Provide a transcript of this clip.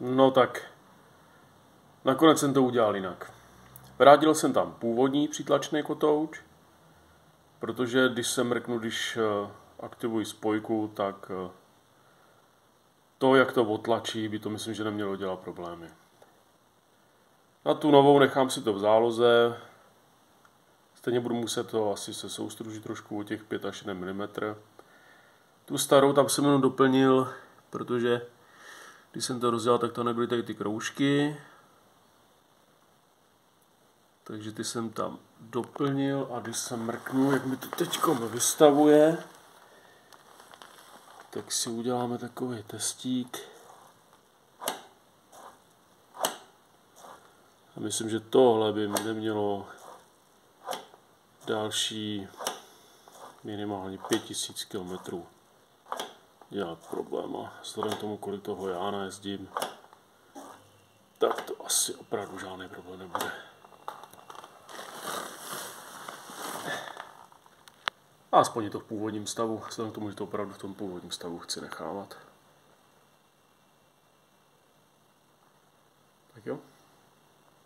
No tak, nakonec jsem to udělal jinak. Vrátil jsem tam původní přítlačný kotouč, protože když aktivuji spojku, tak to, jak to otlačí, by to myslím, že nemělo dělat problémy. Na tu novou nechám si to v záloze. Stejně budu muset to asi se soustružit trošku o těch 5 až 1 mm. Tu starou tam jsem jenom doplnil, protože když jsem to rozdělal, tak to nebyly tady ty kroužky. Takže ty jsem tam doplnil a když se mrknu, jak mi to teďko vystavuje, tak si uděláme takový testík. A myslím, že tohle by nemělo další minimálně 5000 km dělat problém. A vzhledem k tomu, kolik toho já najezdím, tak to asi opravdu žádný problém nebude. A aspoň je to v původním stavu, vzhledem k tomu, že to opravdu v tom původním stavu chci nechávat.